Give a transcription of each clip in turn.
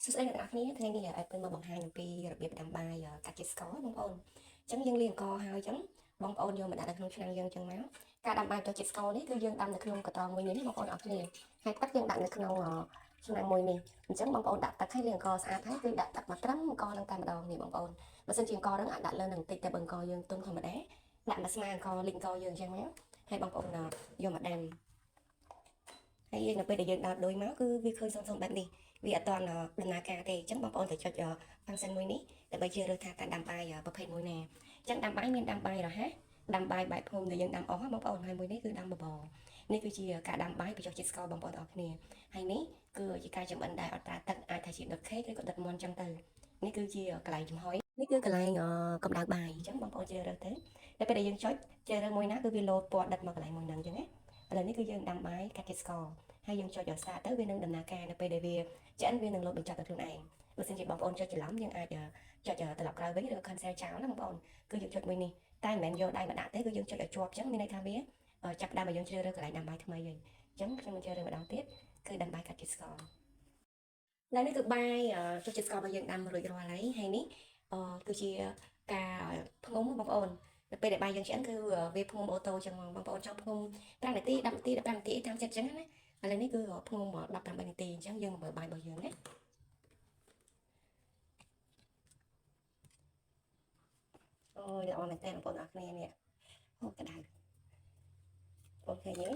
សួស្តីអ្នកនរគ្នាថ្ងៃនេះឲ្យពេលមកបង្ហាញអំពីរបៀបដាំបាយកាត់ជាតិស្ករបងប្អូនអញ្ចឹងយើងលាងអង្ករហើយអញ្ចឹងបងប្អូនយកមកដាក់នៅក្នុងឆ្នាំងយើងអញ្ចឹងមកការដាំបាយទៅជាតិស្ករនេះគឺយើងដាំនៅក្នុងកត្រងមួយនេះបងប្អូនអរគ្នាហើយទឹកយើងដាក់នៅក្នុងឆ្នាំងមួយនេះអញ្ចឹងបងប្អូនដាក់ទឹកឲ្យលាងអង្ករស្អាតហើយគឺដាក់ទឹកមកត្រឹមអង្ករនឹងតែម្ដងនេះបងប្អូនបើសិនជាអង្ករនឹងអាចដាក់លើនឹងបន្តិចតែបើអង្ករយើងទុំធម្មតាដាក់មកស្មើអង្ករលីងអង្ករយើងអញ្ចឹងមកហើយបងប្អូនយកមកដាំហើយនៅពេលដែលយើងដោតដូចមកគឺវាឃើញសុំបែបនេះវាអត់តន់ដំណើរការទេអញ្ចឹងបងប្អូនត្រូវចុចផាំងសិនមួយនេះដើម្បីជ្រើសរើសថាការដាំបាយប្រភេទមួយណាអញ្ចឹងដាំបាយមានដាំបាយរហ័សដាំបាយបែបភូមិដែលយើងដាំអស់បងប្អូនហើយមួយនេះគឺដាំបបរនេះគឺជាការដាំបាយបញ្ចុះជាតិស្ករបងប្អូនអរគ្នាហើយនេះគឺជាការចម្អិនដែលអត់ត្រាទឹកអាចថាជាដុតខេកឬក៏ដុតមន់អញ្ចឹងទៅនេះគឺជាកន្លែងចំហុយនេះគឺកន្លែងកម្ដៅបាយអញ្ចឹងបងប្អូនជ្រើសរើសទៅតែពេលដែលយើងចុចជ្រើសរើសមួយណាគឺវាលោតពណ៌ដិតមកកន្លែងមួយហ្នឹងអញ្ចឹងណាឥឡូវនេះគឺយើងដាំបាយកាត់ជាតិស្ករហើយយើងចុចស្តាតទៅវានឹងដំណើរការនៅពេលដែលវាឆ្អិនវានឹងលោតបញ្ចប់ទៅខ្លួនឯងបើសិនជាបងប្អូនចុចច្រឡំយើងអាចចុចត្រឡប់ក្រោយវិញឬ cancel ចោលណាបងប្អូនគឺយើងចុចមួយនេះតែមិនមែនយកដៃមកដាក់ទេគឺយើងចុចឲ្យជាប់អញ្ចឹងមានន័យថាវាចាប់ដើមឲ្យយើងជ្រើសរើសកន្លែងដាំបាយថ្មីវិញអញ្ចឹងខ្ញុំនឹងជ្រើសរើសម្ដងទៀតគឺដាំបាយកាត់ជាតិស្ករឡើយនេះគឺបាយចុចជាតិស្កររបស់យើងដាំរួចរាល់ហើយនេះគឺជាការផ្ងុំបងប្អូននៅពេលដែលបាយយើងឆ្អិនគឺវាផ្ងុំអូតូអញ្ចឹងបងប្អូនចង់ផ្ងុំ5នាទី10នាទី15នាទីតាមចិត្តអញ្ចឹងណាឥឡូវនេះគឺផ្ងុំ18នាទីអញ្ចឹងយើងមើលបាយរបស់យើងណាអូយល្អមែនតើបងប្អូនអរគ្នានេះអូក្តៅអូខេនេះ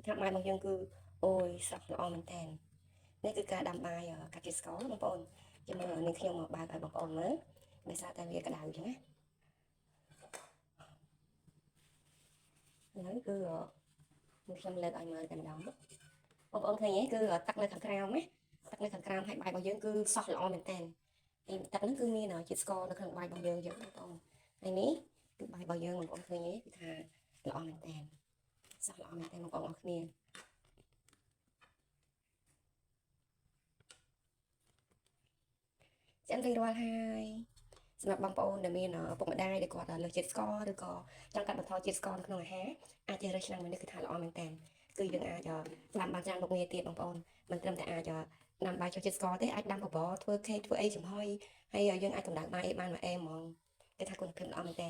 ថាបាយរបស់យើងគឺអូយស្រស់ល្អមែនតើនេះគឺការដាំបាយកាត់ជាតិស្ករបងប្អូនចាំមើលនេះខ្ញុំមកបើកឲ្យបងប្អូនមើលដោយសារតែវាក្តៅអញ្ចឹងណាឥឡូវគឺខ្ញុំលើកឲ្យមើលតែម្ដងបងប្អូនឃើញទេគឺទឹកនៅខាងក្រោមណាទឹកនៅខាងក្រោមហើយបាយរបស់យើងគឺសោះល្អមែនតើហើយទឹកហ្នឹងគឺមានជាតិស្ករនៅក្នុងបាយរបស់យើងចឹងបងប្អូនហើយនេះគឺបាយរបស់យើងបងប្អូនឃើញទេគឺថាល្អមែនតើសោះល្អមែនតើបងប្អូនអរគ្នាចឹងរៀងរាល់ហើយសម្រាប់បងប្អូនដែលមានពុកម្ដាយដែលគាត់លើសជាតិស្ករឬក៏ចង់កាត់បន្ថយជាតិស្ករក្នុងអាហារអាចជ្រើសរើសឆ្នាំមួយនេះគឺថាល្អមែនតើគឺយើងអាចដាំបានច្រើនមុខងារទៀតបងប្អូនមិនត្រឹមតែអាចដាំបាយចុះជាតិស្ករទេអាចដាំបបរធ្វើខេកធ្វើអីចំហុយហើយយើងអាចកម្ដៅបាយឲ្យបានមួយអែមហ្មងគេថាគុណភាពល្អមែនតើ